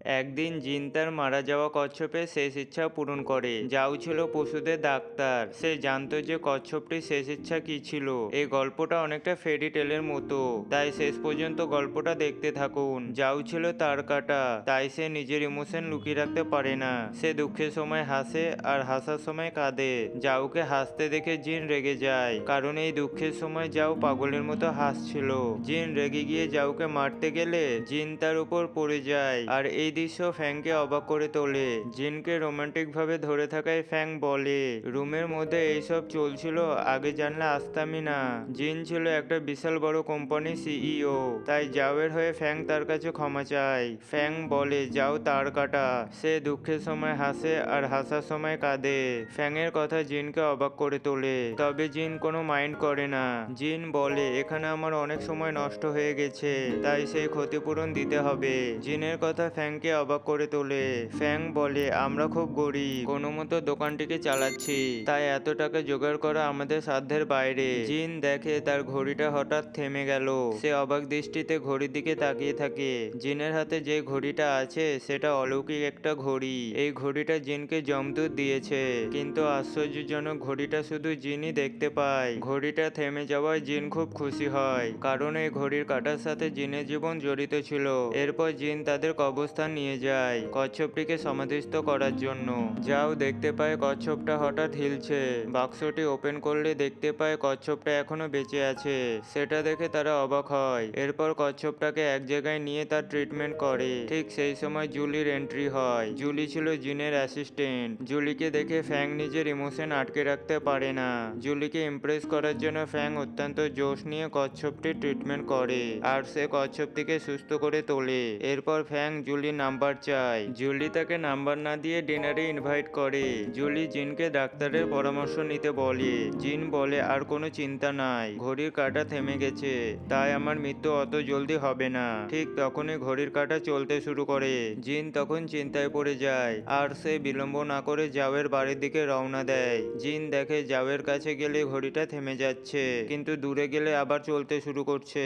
একদিন জিন তার মারা যাওয়া কচ্ছপের শেষ ইচ্ছা পূরণ করে। যাও ছিল পশুদের ডাক্তার। সে জানতো যে কচ্ছপটির শেষ ইচ্ছা কি ছিল। এই গল্পটা অনেকটা ফেরি টেলের মতো, তাই শেষ পর্যন্ত গল্পটা দেখতে থাকুন। যাও ছিল তার কাটা, তাই সে নিজের ইমোশন লুকিয়ে রাখতে পারে না। সে দুঃখের সময় হাসে আর হাসার সময় কাঁদে। যাওকে হাসতে দেখে জিন রেগে যায়, কারণ এই দুঃখের সময় যাও পাগলের মতো হাসছিল। জিন রেগে গিয়ে যাওকে মারতে গেলে জিন তার উপর পড়ে যায়, আর এই দৃশ্য ফ্যাংকে অবাক করে তোলে। জিনকে রোমান্টিক ভাবে ধরে থাকায় ফ্যাং বলে, রুমের মধ্যে এইসব চলছিল, আগে জানলে আসতামই না। জিন ছিল একটা বিশাল বড় কোম্পানি সিইও, তাই যাওয়ের হয়ে ফ্যাং তার কাছে ক্ষমা চায়। ফ্যাং বলে যাও তার কাটা। সে দুঃখের সময় হাসে আর হাসার সময় কাঁদে। ফ্যাংয়ের কথা জিনকে অবাক করে তোলে, তবে জিন কোনো মাইন্ড করে না। জিন বলে এখানে আমার অনেক সময় নষ্ট হয়ে গেছে, তাই সেই ক্ষতিপূরণ দিতে হবে। জিনের কথা ফ্যাংকে অবাক করে তোলে। ফ্যাং বলে আমরা খুব গরিব, কোনো মতো দোকানটিকে চালাচ্ছি, তাই এত টাকা জোগাড় করা আমাদের সাধ্যের বাইরে। জিন দেখে তার ঘড়িটা হঠাৎ থেমে গেল। সে অবাক দৃষ্টিতে ঘড়ির দিকে তাকিয়ে থাকে। জিনের হাতে যে ঘড়িটা আছে সেটা অলৌকিক একটা ঘড়ি। এই ঘড়িটা জিনকে যমদূত দিয়েছে, কিন্তু আশ্চর্যজনক ঘড়িটা শুধু জিনই দেখতে পায়। ঘড়িটা থেমে যাওয়ায় জিন খুব খুশি হয়, কারণ এই ঘড়ির কাঁটার সাথে জিনের জীবন জড়িত ছিল। এরপর জিন তাদের কবরস্থান নিয়ে যায় কচ্ছপটিকে সমাধিস্থ করার জন্য। যাও দেখতে পায় কচ্ছপটা হঠাৎ হিলছে। বাক্সটি ওপেন করলে দেখতে পায় কচ্ছপটা এখনো বেঁচে আছে। সেটা দেখে তারা অবাক হয়। এরপর কচ্ছপটাকে এক জায়গায় নিয়ে তার ট্রিটমেন্ট করে। ঠিক সেই সময় জুলির এন্ট্রি হয়। জুলি ছিল জিনের অ্যাসিস্ট্যান্ট। জুলিকে দেখে ফ্যাং নিজের ইমোশন আটকে রাখতে পারে না। জুলিকে ইমপ্রেস করার জন্য ফ্যাং অত্যন্ত জোশ নিয়ে কচ্ছপটির ট্রিটমেন্ট করে, আর সে কচ্ছপটিকে সুস্থ করে তোলে। এরপর ফ্যাং জুলির নাম্বার চায়। জুলি তাকে নাম্বার না দিয়ে ডিনারে ইনভাইট করে। জুলি জিনকে ডাক্তারের পরামর্শ নিতে বলে। জিন বলে আর কোনো চিন্তা নাই, ঘড়ির কাঁটা থেমে গেছে, তাই আমার মৃত্যু অত জলদি হবে না। ঠিক তখনই ঘড়ির কাঁটা চলতে শুরু করে। জিন তখন চিন্তায় পড়ে যায়, আর সে বিলম্ব না করে জাওয়ের বাড়ির দিকে রওনা দেয়। জিন দেখে জাওয়ের কাছে গেলে ঘড়িটা থেমে যাচ্ছে, কিন্তু দূরে গেলে আবার চলতে শুরু করছে।